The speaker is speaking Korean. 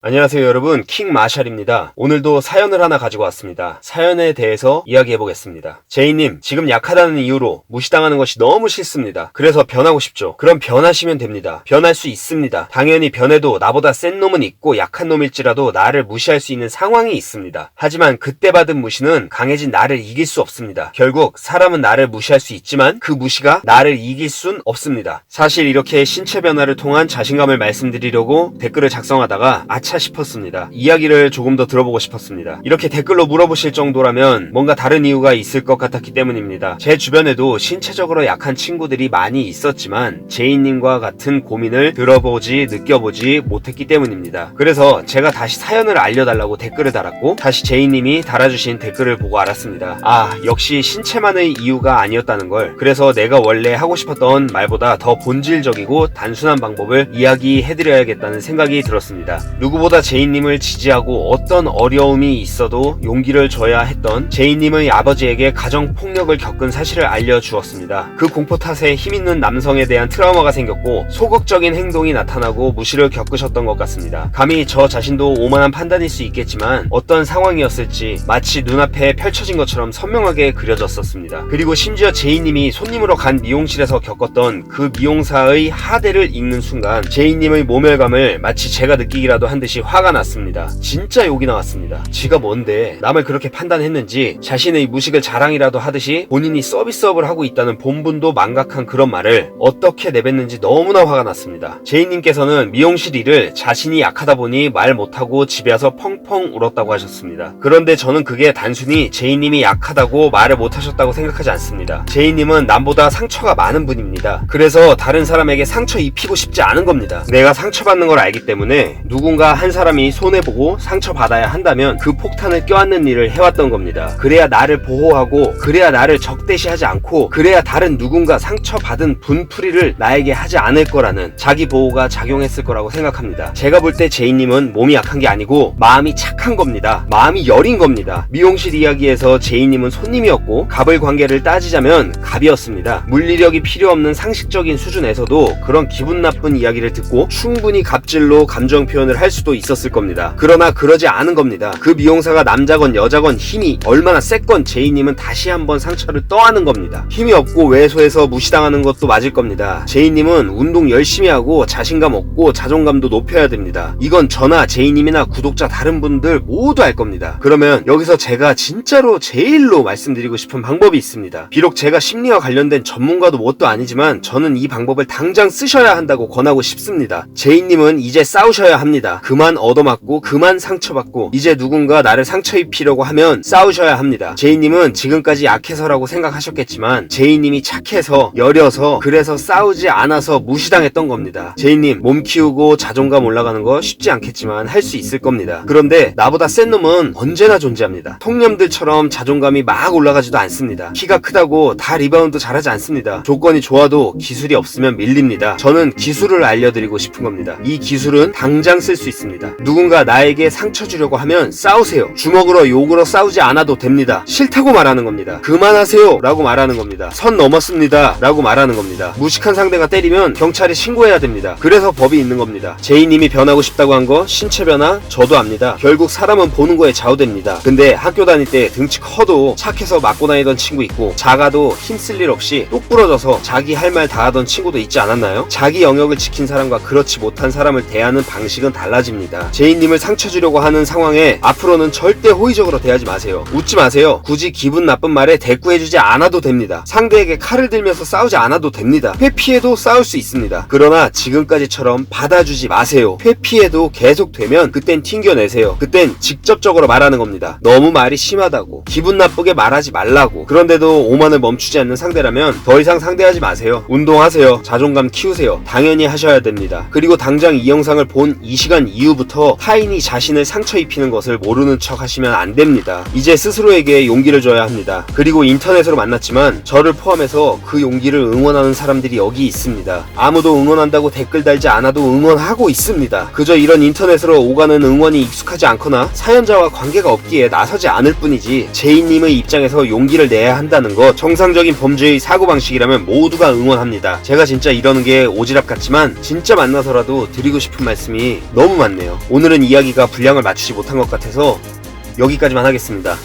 안녕하세요 여러분, 킹마샬입니다. 오늘도 사연을 하나 가지고 왔습니다. 사연에 대해서 이야기해보겠습니다. 제이님, 지금 약하다는 이유로 무시당하는 것이 너무 싫습니다. 그래서 변하고 싶죠. 그럼 변하시면 됩니다. 변할 수 있습니다. 당연히 변해도 나보다 센 놈은 있고 약한 놈일지라도 나를 무시할 수 있는 상황이 있습니다. 하지만 그때 받은 무시는 강해진 나를 이길 수 없습니다. 결국 사람은 나를 무시할 수 있지만 그 무시가 나를 이길 순 없습니다. 사실 이렇게 신체 변화를 통한 자신감을 말씀드리려고 댓글을 작성하다가 아차 싶었습니다. 이야기를 조금 더 들어보고 싶었습니다. 이렇게 댓글로 물어보실 정도라면 뭔가 다른 이유가 있을 것 같았기 때문입니다. 제 주변에도 신체적으로 약한 친구들이 많이 있었지만 제이님과 같은 고민을 들어보지 느껴보지 못했기 때문입니다. 그래서 제가 다시 사연을 알려달라고 댓글을 달았고 다시 제이님이 달아주신 댓글을 보고 알았습니다. 아, 역시 신체만의 이유가 아니었다는 걸. 그래서 내가 원래 하고 싶었던 말보다 더 본질적이고 단순한 방법을 이야기해드려야겠다는 생각이 들었습니다. 누구보다 제이님을 지지하고 어떤 어려움이 있어도 용기를 줘야 했던 제이님의 아버지에게 가정폭력을 겪은 사실을 알려주었습니다. 그 공포 탓에 힘있는 남성에 대한 트라우마가 생겼고 소극적인 행동이 나타나고 무시를 겪으셨던 것 같습니다. 감히 저 자신도 오만한 판단일 수 있겠지만 어떤 상황이었을지 마치 눈앞에 펼쳐진 것처럼 선명하게 그려졌었습니다. 그리고 심지어 제이님이 손님으로 간 미용실에서 겪었던 그 미용사의 하대를 읽는 순간 제이님의 모멸감을 마치 제가 느끼기라도 한 듯이 화가 났습니다. 진짜 욕이 나왔습니다. 지가 뭔데 남을 그렇게 판단했는지 자신의 무식을 자랑이라도 하듯이 본인이 서비스업을 하고 있다는 본분도 망각한 그런 말을 어떻게 내뱉는지 너무나 화가 났습니다. 제이님께서는 미용실 일을 자신이 약하다 보니 말 못하고 집에 와서 펑펑 울었다고 하셨습니다. 그런데 저는 그게 단순히 제이님이 약하다고 말을 못하셨다고 생각하지 않습니다. 제이님은 남보다 상처가 많은 분입니다. 그래서 다른 사람에게 상처 입히고 싶지 않은 겁니다. 내가 상처받는 걸 알기 때문에 누군가 한 사람이 손해보고 상처받아야 한다면 그 폭탄을 껴안는 일을 해왔던 겁니다. 그래야 나를 보호하고 그래야 나를 적대시하지 않고 그래야 다른 누군가 상처받은 분풀이를 나에게 하지 않을 거라는 자기 보호가 작용했을 거라고 생각합니다. 제가 볼 때 제이님은 몸이 약한 게 아니고 마음이 착한 겁니다. 마음이 여린 겁니다. 미용실 이야기에서 제이님은 손님이었고 갑을 관계를 따지자면 갑이었습니다. 물리력이 필요 없는 상식적인 수준에서도 그런 기분 나쁜 이야기를 듣고 충분히 갑질로 감정 표현을 할 수도 있었을 겁니다. 그러나 그러지 않은 겁니다. 그 미용사가 남자건 여자건 힘이 얼마나 셌건 제이님은 다시 한번 상처를 떠안은 겁니다. 힘이 없고 왜소해서 무시당하는 것도 맞을 겁니다. 제이님은 운동 열심히 하고 자신감 얻고 자존감도 높여야 됩니다. 이건 저나 제이님이나 구독자 다른 분들 모두 알 겁니다. 그러면 여기서 제가 진짜로 제일로 말씀드리고 싶은 방법이 있습니다. 비록 제가 심리와 관련된 전문가도 뭣도 아니지만 저는 이 방법을 당장 쓰셔야 한다고 권하고 싶습니다. 제이님은 이제 싸우셔야 합니다. 그만 얻어맞고 그만 상처받고 이제 누군가 나를 상처 입히려고 하면 싸우셔야 합니다. 제이님은 지금까지 약해서라고 생각하셨겠지만 제이님이 착해서 여려서 그래서 싸우지 않아서 무시당했던 겁니다. 제이님 몸 키우고 자존감 올라가는 거 쉽지 않겠지만 할 수 있을 겁니다. 그런데 나보다 센 놈은 언제나 존재합니다. 통념들처럼 자존감이 막 올라가지도 않습니다. 키가 크다고 다 리바운드 잘하지 않습니다. 조건이 좋아도 기술이 없으면 밀립니다. 저는 기술을 알려드리고 싶은 겁니다. 이 기술은 당장 쓸 수 있습니다. 누군가 나에게 상처 주려고 하면 싸우세요. 주먹으로 욕으로 싸우지 않아도 됩니다. 싫다고 말하는 겁니다. 그만하세요 라고 말하는 겁니다. 선 넘었습니다 라고 말하는 겁니다. 무식한 상대가 때리면 경찰에 신고해야 됩니다. 그래서 법이 있는 겁니다. 제이님이 변하고 싶다고 한 거 신체 변화 저도 압니다. 결국 사람은 보는 거에 좌우됩니다. 근데 학교 다닐 때 등치 커도 착해서 맞고 다니던 친구 있고 작아도 힘쓸 일 없이 똑 부러져서 자기 할 말 다 하던 친구도 있지 않았나요? 자기 영역을 지킨 사람과 그렇지 못한 사람을 대하는 방식은 달라집니다. 제이님을 상처 주려고 하는 상황에 앞으로는 절대 호의적으로 대하지 마세요. 웃지 마세요. 굳이 기분 나쁜 말에 대꾸해주지 않아도 됩니다. 상대에게 칼을 들면서 싸우지 않아도 됩니다. 회피해도 싸울 수 있습니다. 그러나 지금까지처럼 받아주지 마세요. 회피해도 계속 되면 그땐 튕겨내세요. 그땐 직접적으로 말하는 겁니다. 너무 말이 심하다고, 기분 나쁘게 말하지 말라고. 그런데도 오만을 멈추지 않는 상대라면 더 이상 상대하지 마세요. 운동하세요. 자존감 키우세요. 당연히 하셔야 됩니다. 그리고 당장 이 영상을 본 이 시간 이후부터 타인이 자신을 상처 입히는 것을 모르는 척 하시면 안 됩니다. 이제 스스로에게 용기를 줘야 합니다. 그리고 인터넷으로 만났지만 저를 포함해서 그 용기를 응원하는 사람들이 여기 있습니다. 아무도 응원한다고 댓글 달지 않아도 응원하고 있습니다. 그저 이런 인터넷으로 오가는 응원이 익숙하지 않거나 사연자와 관계가 없기에 나서지 않을 뿐이지 제이님의 입장에서 용기를 내야 한다는 것, 정상적인 범죄의 사고방식이라면 모두가 응원합니다. 제가 진짜 이러는 게 오지랖 같지만 진짜 만나서라도 드리고 싶은 말씀이 너무 많습니다. 많네요. 오늘은 이야기가 분량을 맞추지 못한 것 같아서 여기까지만 하겠습니다.